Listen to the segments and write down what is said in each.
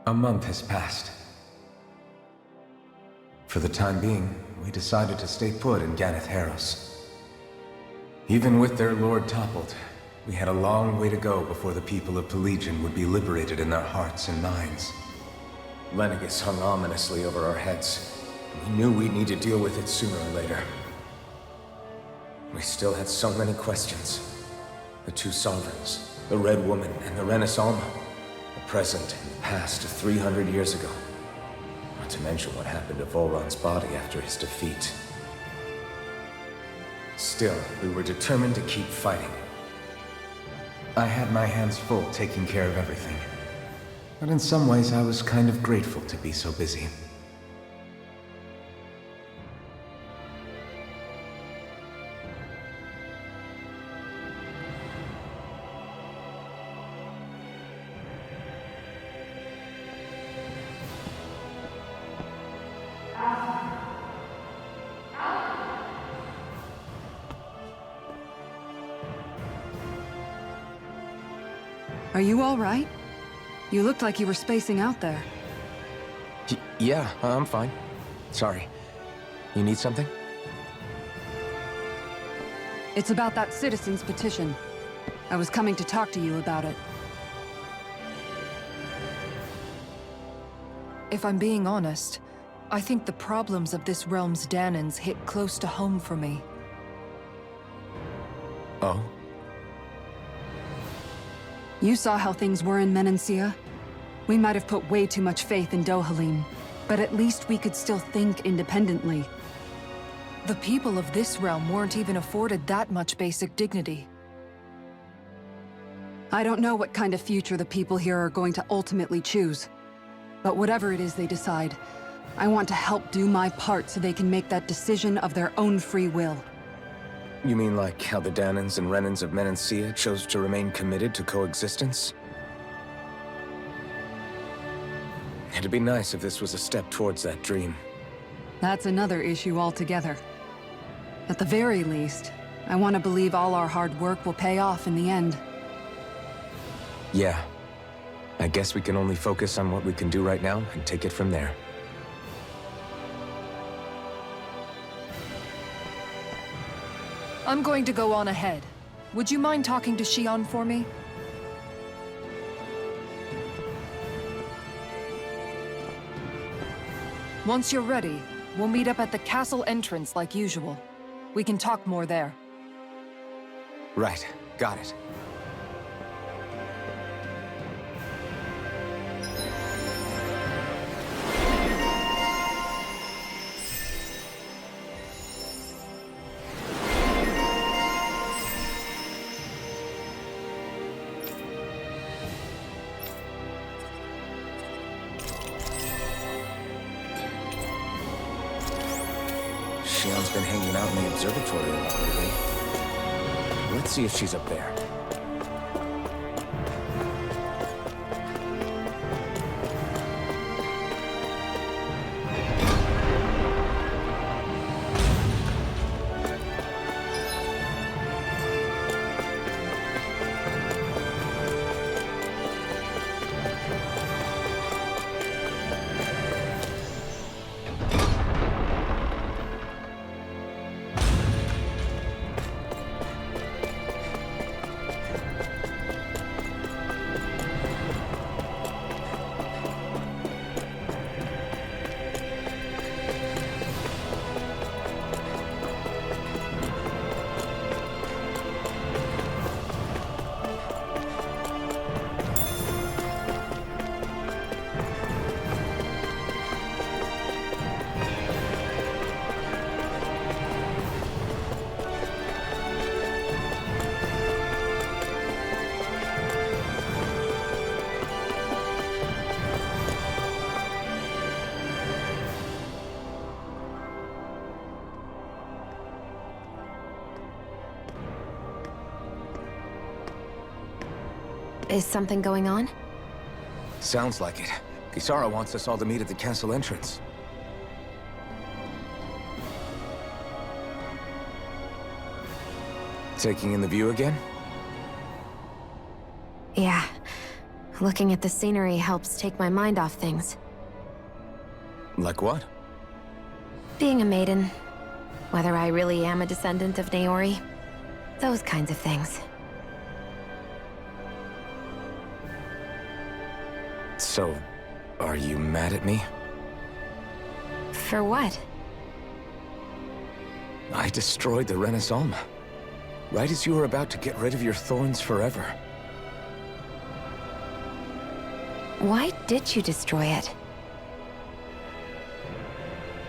A month has passed. For the time being, we decided to stay put in Ganeth Haros. Even with their lord toppled, we had a long way to go before the people of Pelegion would be liberated in their hearts and minds. Lenegis hung ominously over our heads. We knew we'd need to deal with it sooner or later. We still had so many questions. The two sovereigns, the Red Woman and the Renis Alma. The present and the past of 300 years ago. Not to mention what happened to Volron's body after his defeat. Still, we were determined to keep fighting. I had my hands full taking care of everything. But in some ways, I was kind of grateful to be so busy. Are you all right? You looked like you were spacing out there. Yeah, I'm fine. Sorry. You need something? It's about that citizen's petition. I was coming to talk to you about it. If I'm being honest, I think the problems of this realm's Dahnans hit close to home for me. Oh? You saw how things were in Menancia. We might have put way too much faith in Dohalim, but at least we could still think independently. The people of this realm weren't even afforded that much basic dignity. I don't know what kind of future the people here are going to ultimately choose. But whatever it is they decide, I want to help do my part so they can make that decision of their own free will. You mean like how the Dahnans and Renans of Menancia chose to remain committed to coexistence? It'd be nice if this was a step towards that dream. That's another issue altogether. At the very least, I want to believe all our hard work will pay off in the end. Yeah. I guess we can only focus on what we can do right now and take it from there. I'm going to go on ahead. Would you mind talking to Shionne for me? Once you're ready, we'll meet up at the castle entrance like usual. We can talk more there. Right. Got it. Shionne's been hanging out in the observatory a lot lately. Let's see if she's up there. Is something going on? Sounds like it. Kisara wants us all to meet at the castle entrance. Taking in the view again? Yeah. Looking at the scenery helps take my mind off things. Like what? Being a maiden, whether I really am a descendant of Naori, those kinds of things. So, are you mad at me? For what? I destroyed the Renis Alma. Right as you were about to get rid of your thorns forever. Why did you destroy it?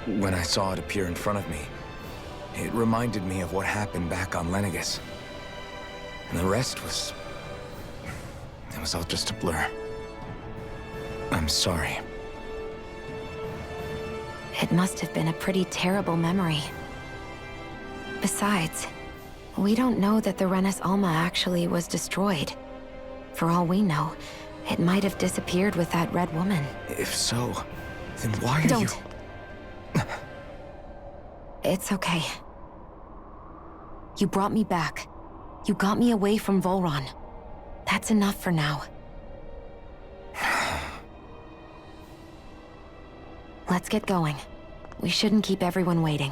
When I saw it appear in front of me, it reminded me of what happened back on Lenegis. And the rest was... it was all just a blur. I'm sorry. It must have been a pretty terrible memory. Besides, we don't know that the Renis Alma actually was destroyed. For all we know, it might have disappeared with that red woman. If so, then why are Don't. It's okay. You brought me back. You got me away from Volron. That's enough for now. Let's get going. We shouldn't keep everyone waiting.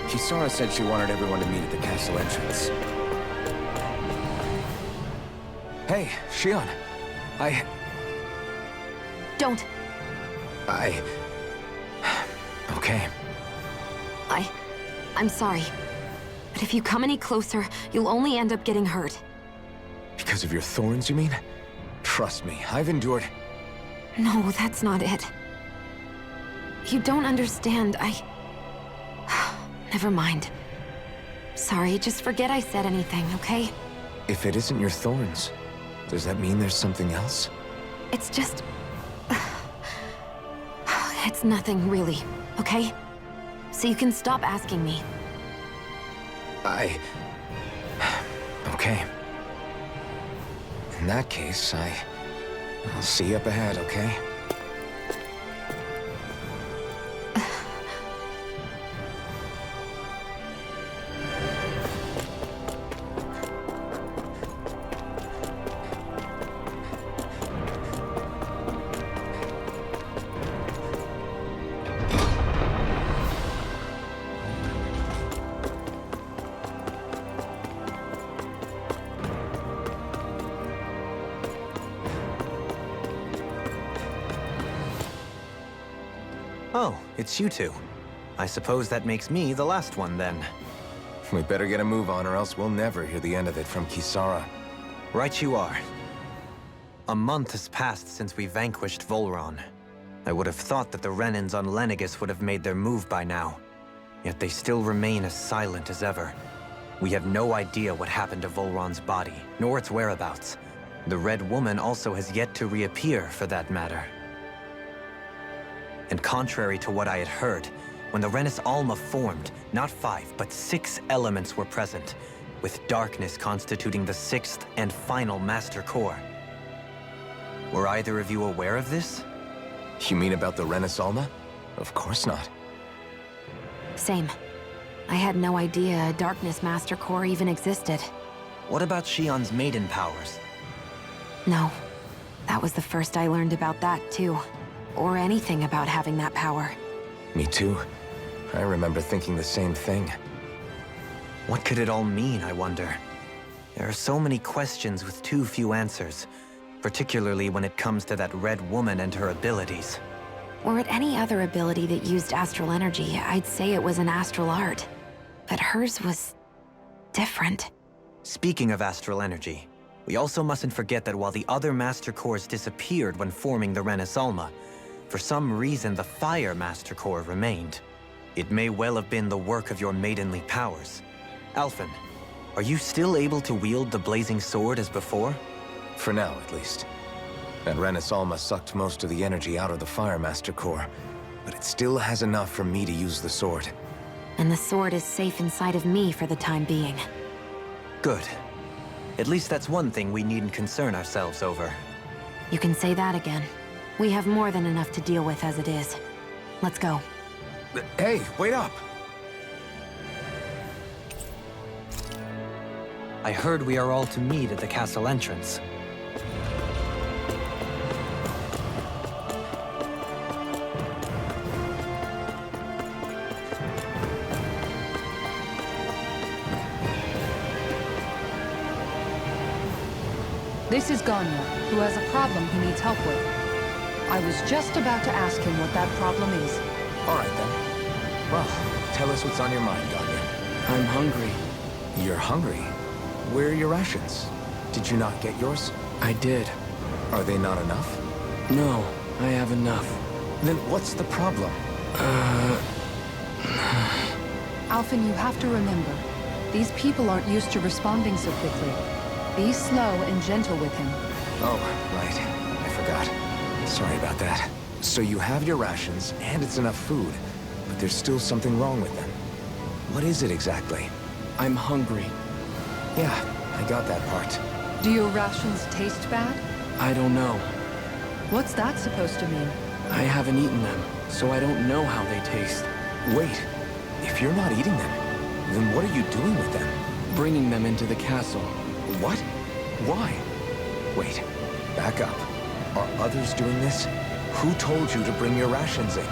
Kisara said she wanted everyone to meet at the castle entrance. Hey, Shion. Don't! Okay. I'm sorry. But if you come any closer, you'll only end up getting hurt. Because of your thorns, you mean? Trust me, I've endured... No, that's not it. You don't understand, Never mind. Sorry, just forget I said anything, okay? If it isn't your thorns, does that mean there's something else? It's just... It's nothing, really, okay? So you can stop asking me. Okay. In that case, I'll see you up ahead, okay? Oh, it's you two. I suppose that makes me the last one, then. We better get a move on or else we'll never hear the end of it from Kisara. Right you are. A month has passed since we vanquished Volron. I would have thought that the Renins on Lenegis would have made their move by now. Yet they still remain as silent as ever. We have no idea what happened to Volron's body, nor its whereabouts. The Red Woman also has yet to reappear, for that matter. And contrary to what I had heard, when the Renis Alma formed, not 5, but 6 elements were present, with darkness constituting the 6th and final Master Core. Were either of you aware of this? You mean about the Renis Alma? Of course not. Same. I had no idea a Darkness Master Core even existed. What about Shion's maiden powers? No. That was the first I learned about that, too. Or anything about having that power. Me too. I remember thinking the same thing. What could it all mean, I wonder? There are so many questions with too few answers, particularly when it comes to that Red Woman and her abilities. Were it any other ability that used astral energy, I'd say it was an astral art. But hers was... different. Speaking of astral energy, we also mustn't forget that while the other Master Cores disappeared when forming the Renis Alma, for some reason the Fire Master Core remained. It may well have been the work of your maidenly powers. Alphen, are you still able to wield the blazing sword as before? For now, at least. That Renis Alma sucked most of the energy out of the Fire Master Core, but it still has enough for me to use the sword. And the sword is safe inside of me for the time being. Good. At least that's one thing we needn't concern ourselves over. You can say that again. We have more than enough to deal with as it is. Let's go. Hey, wait up! I heard we are all to meet at the castle entrance. This is Ganya, who has a problem he needs help with. I was just about to ask him what that problem is. All right, then. Well, tell us what's on your mind, Ganya. I'm hungry. You're hungry? Where are your rations? Did you not get yours? I did. Are they not enough? No, I have enough. Then what's the problem? Alphen, you have to remember, these people aren't used to responding so quickly. Be slow and gentle with him. Oh, right. I forgot. Sorry about that. So you have your rations, and it's enough food, but there's still something wrong with them. What is it exactly? I'm hungry. Yeah, I got that part. Do your rations taste bad? I don't know. What's that supposed to mean? I haven't eaten them, so I don't know how they taste. Wait, if you're not eating them, then what are you doing with them? Bringing them into the castle. What? Why? Wait, back up. Are others doing this? Who told you to bring your rations in?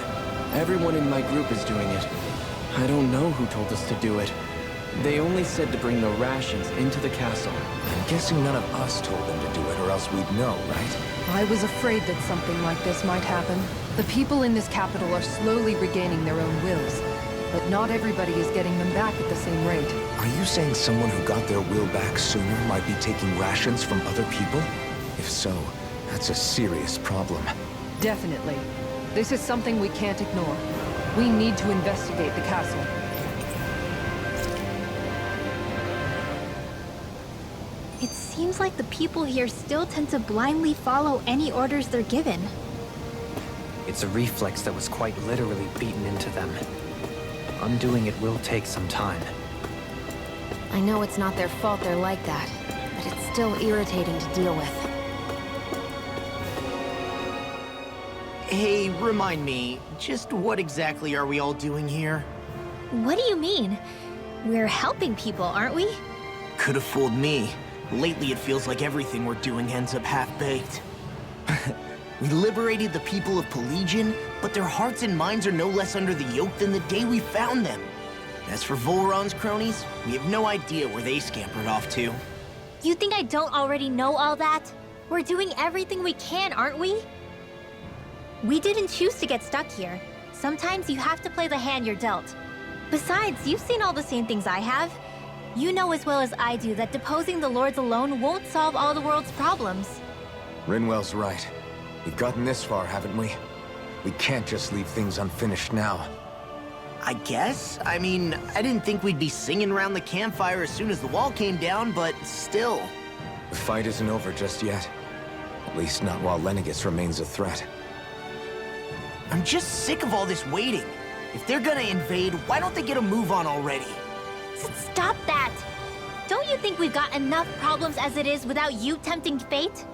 Everyone in my group is doing it. I don't know who told us to do it. They only said to bring the rations into the castle. I'm guessing none of us told them to do it, or else we'd know, right? I was afraid that something like this might happen. The people in this capital are slowly regaining their own wills, but not everybody is getting them back at the same rate. Are you saying someone who got their will back sooner might be taking rations from other people? If so, that's a serious problem. Definitely. This is something we can't ignore. We need to investigate the castle. It seems like the people here still tend to blindly follow any orders they're given. It's a reflex that was quite literally beaten into them. Undoing it will take some time. I know it's not their fault they're like that, but it's still irritating to deal with. Hey, remind me, just what exactly are we all doing here? What do you mean? We're helping people, aren't we? Could have fooled me. Lately it feels like everything we're doing ends up half-baked. We liberated the people of Pelegion, but their hearts and minds are no less under the yoke than the day we found them. As for Volron's cronies, we have no idea where they scampered off to. You think I don't already know all that? We're doing everything we can, aren't we? We didn't choose to get stuck here. Sometimes you have to play the hand you're dealt. Besides, you've seen all the same things I have. You know as well as I do that deposing the lords alone won't solve all the world's problems. Rinwell's right. We've gotten this far, haven't we? We can't just leave things unfinished now. I guess? I mean, I didn't think we'd be singing around the campfire as soon as the wall came down, but still. The fight isn't over just yet. At least not while Lenegis remains a threat. I'm just sick of all this waiting. If they're gonna invade, why don't they get a move on already? Stop that! Don't you think we've got enough problems as it is without you tempting fate?